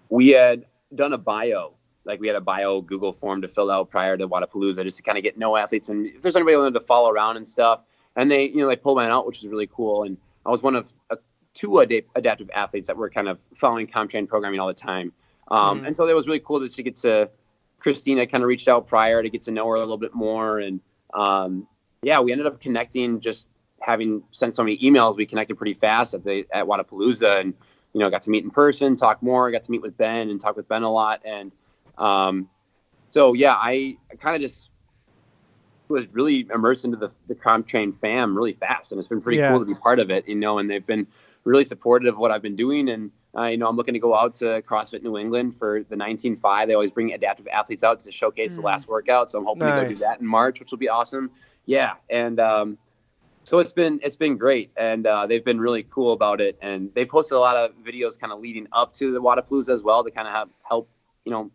We had done a bio. Like we had a bio Google form to fill out prior to Wadapalooza, just to kind of get know athletes and if there's anybody wanted to follow around and stuff. And they pulled mine out, which was really cool. And I was one of two adaptive athletes that were kind of following CompTrain programming all the time. And so it was really cool to get to Christina. Kind of reached out prior to get to know her a little bit more. And we ended up connecting, just having sent so many emails. We connected pretty fast at Wadapalooza, and got to meet in person, talk more. Got to meet with Ben and talk with Ben a lot. And I kind of just was really immersed into the CompTrain fam really fast, and it's been pretty cool to be part of it, and they've been really supportive of what I've been doing. And I'm looking to go out to CrossFit New England for the 19.5. They always bring adaptive athletes out to showcase the last workout, so I'm hoping to go do that in March, which will be awesome. Yeah, and so it's been great, and they've been really cool about it, and they posted a lot of videos kind of leading up to the Wadapalooza as well to kind of help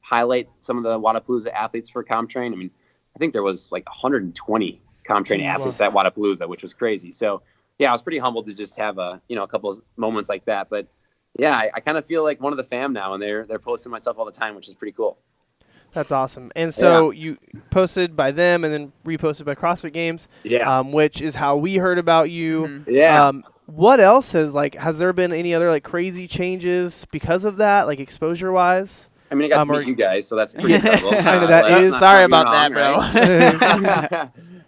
highlight some of the Wadapalooza athletes for CompTrain. I mean, I think there was like 120 CompTrain athletes at Wadapalooza, which was crazy. So yeah, I was pretty humbled to just have a couple of moments like that. But yeah, I kind of feel like one of the fam now, and they're posting my stuff all the time, which is pretty cool. That's awesome. And so you posted by them and then reposted by CrossFit Games, which is how we heard about you. Mm-hmm. Yeah. What else has there been any other like crazy changes because of that, like exposure wise? I mean, I got to meet you guys, so that's pretty incredible. I know that is. Sorry about that, bro.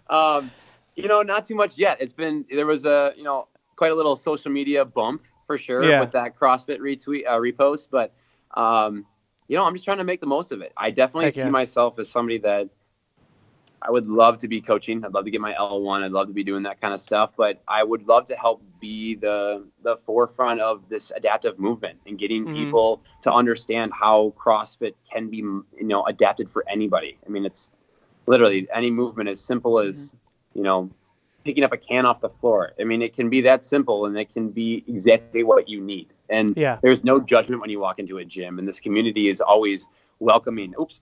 Right? Not too much yet. There was quite a little social media bump for sure with that CrossFit repost, but I'm just trying to make the most of it. I definitely see myself as somebody that I would love to be coaching. I'd love to get my L1. I'd love to be doing that kind of stuff, but I would love to help be the forefront of this adaptive movement and getting people to understand how CrossFit can be, adapted for anybody. I mean, it's literally any movement as simple as, picking up a can off the floor. I mean, it can be that simple, and it can be exactly what you need. And there's no judgment when you walk into a gym, and this community is always welcoming. Oops.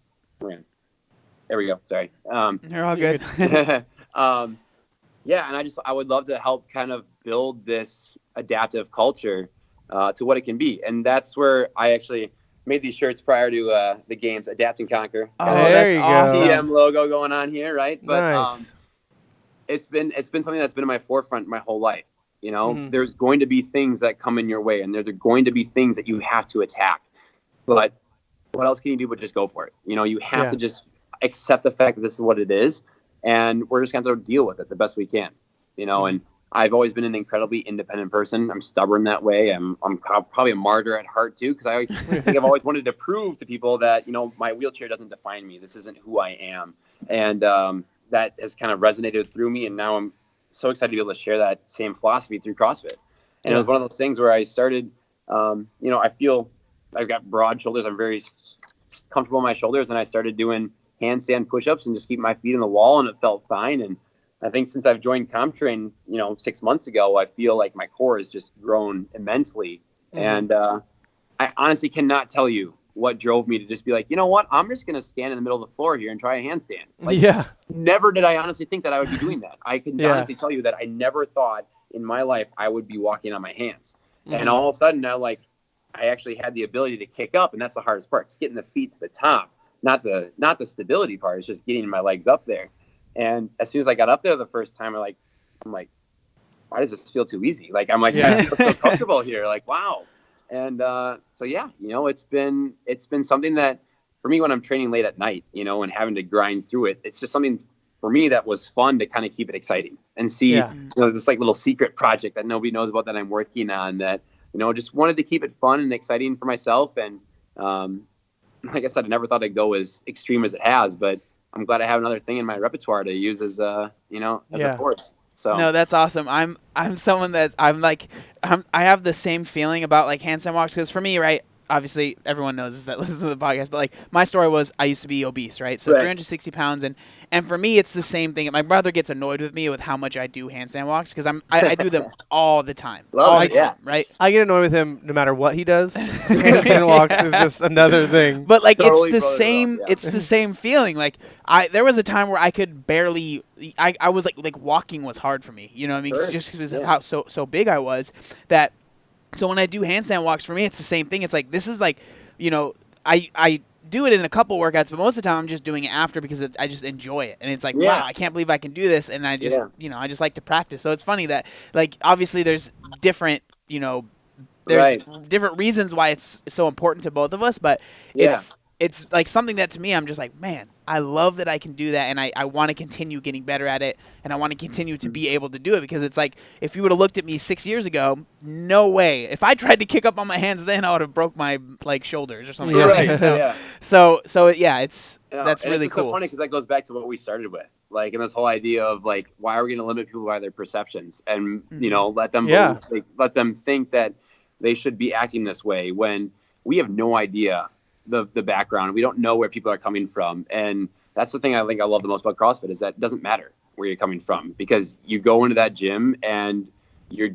There we go. Sorry. You're all good. And I would love to help kind of build this adaptive culture to what it can be. And that's where I actually made these shirts prior to the games, Adapt and Conquer. Oh, there you awesome. go. TM logo going on here, right? But nice. It's been something that's been in my forefront my whole life. There's going to be things that come in your way, and there's going to be things that you have to attack. But what else can you do but just go for it? You have to just accept the fact that this is what it is, and we're just going to have to deal with it the best we can. And I've always been an incredibly independent person. I'm stubborn that way. I'm probably a martyr at heart too, because I think I've always wanted to prove to people that my wheelchair doesn't define me. This isn't who I am, and that has kind of resonated through me. And now I'm so excited to be able to share that same philosophy through CrossFit. And it was one of those things where I started. I feel I've got broad shoulders. I'm very comfortable in my shoulders, and I started doing handstand push-ups and just keep my feet on the wall, and it felt fine. And I think since I've joined ComTrain, 6 months ago, I feel like my core has just grown immensely. And I honestly cannot tell you what drove me to just be like, you know what, I'm just going to stand in the middle of the floor here and try a handstand. Never did I honestly think that I would be doing that. I can honestly tell you that I never thought in my life I would be walking on my hands. And all of a sudden now, I actually had the ability to kick up, and that's the hardest part. It's getting the feet to the top. Not the stability part. It's just getting my legs up there. And as soon as I got up there the first time, I'm like, why does this feel too easy? I feel so comfortable here. Wow. And it's been something that for me when I'm training late at night, and having to grind through it, it's just something for me that was fun to kind of keep it exciting and see, this little secret project that nobody knows about that I'm working on that, just wanted to keep it fun and exciting for myself. And, like I said, I never thought it'd go as extreme as it has, but I'm glad I have another thing in my repertoire to use as a force. So no, that's awesome. I'm someone that I have the same feeling about handstand walks, because for me, right, obviously everyone knows this that listens to the podcast, but my story was I used to be obese, right? So 360 pounds, and for me it's the same thing. My brother gets annoyed with me with how much I do handstand walks, because I do them all the time. Right? I get annoyed with him no matter what he does. Handstand walks is just another thing. But totally it's the same. It's the same feeling. There was a time where I could barely. I was walking was hard for me. You know what I mean? Just because of how so big I was that. So when I do handstand walks, for me, it's the same thing. It's this is I do it in a couple workouts, but most of the time I'm just doing it after because I just enjoy it. And it's wow, I can't believe I can do this. And I just, I just like to practice. So it's funny that obviously there's different, different reasons why it's so important to both of us, but it's something that to me, I'm just man, I love that I can do that, and I want to continue getting better at it, and I want to continue to be able to do it, because it's if you would have looked at me 6 years ago, no way. If I tried to kick up on my hands then, I would have broke my shoulders or something. So that's really cool. It's so funny because that goes back to what we started with, and this whole idea of why are we going to limit people by their perceptions and let them let them think that they should be acting this way when we have no idea the background. We don't know where people are coming from, and that's the thing I think I love the most about CrossFit is that it doesn't matter where you're coming from, because you go into that gym and you're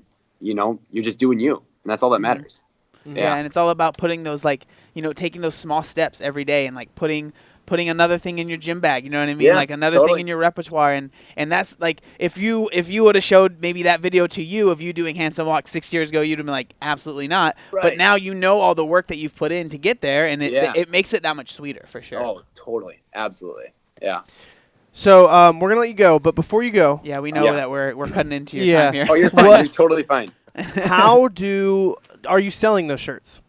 just doing you, and that's all that matters. And it's all about putting those taking those small steps every day and putting putting another thing in your gym bag. You know what I mean? Yeah, Like another totally. thing in your repertoire, and that's like if you would have showed maybe that video to you of you doing handstand walk 6 years ago, you'd have been like, absolutely not. But Right. now you know all the work that you've put in to get there, and Yeah. it makes it that much sweeter for sure. Oh, totally. Absolutely. Yeah. So we're gonna let you go, but before you go, Yeah, we know Yeah. that we're cutting into your Yeah. time here. Oh, you're fine. What? You're totally fine. are you selling those shirts?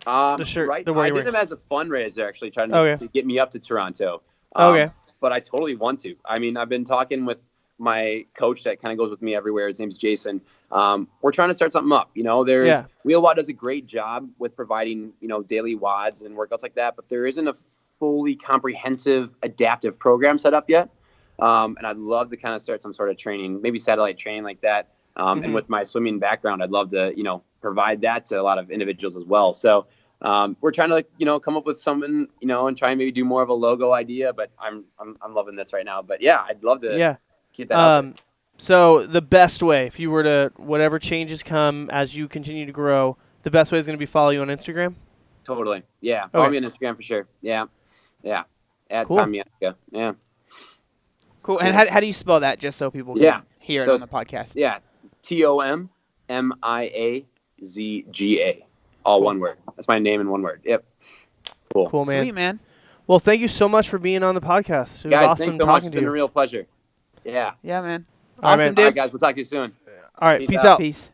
The shirt, Right. the one I you're did them as a fundraiser, actually, trying Okay. to get me up to Toronto. Okay. But I totally want to. I mean, I've been talking with my coach that kind of goes with me everywhere. His name's Jason. We're trying to start something up. You know, Yeah. WheelWOD does a great job with providing, daily WODs and workouts like that, but there isn't a fully comprehensive adaptive program set up yet. And I'd love to kind of start some sort of training, maybe satellite training like that. And with my swimming background, I'd love to, provide that to a lot of individuals as well. So we're trying to, come up with something, and try and maybe do more of a logo idea. But I'm loving this right now. But yeah, I'd love to keep that out there. So the best way, if you were to, whatever changes come as you continue to grow, the best way is going to be follow you on Instagram? Totally. Yeah. Follow Okay. me on Instagram for sure. Yeah. Yeah. At Cool. Tom Miazga. Yeah. Cool. And how do you spell that, just so people can Yeah. hear So it on the podcast? Yeah. TOMMIAZGA. All Cool. one word. That's my name in one word. Yep. Cool, man. Sweet, man. Well, thank you so much for being on the podcast. It was Guys, awesome thanks so much. talking It's to been a you. real pleasure. Yeah. Yeah, man. All right, Awesome, man. dude. All right, guys. We'll talk to you soon. All right, Peace peace out. out. Peace.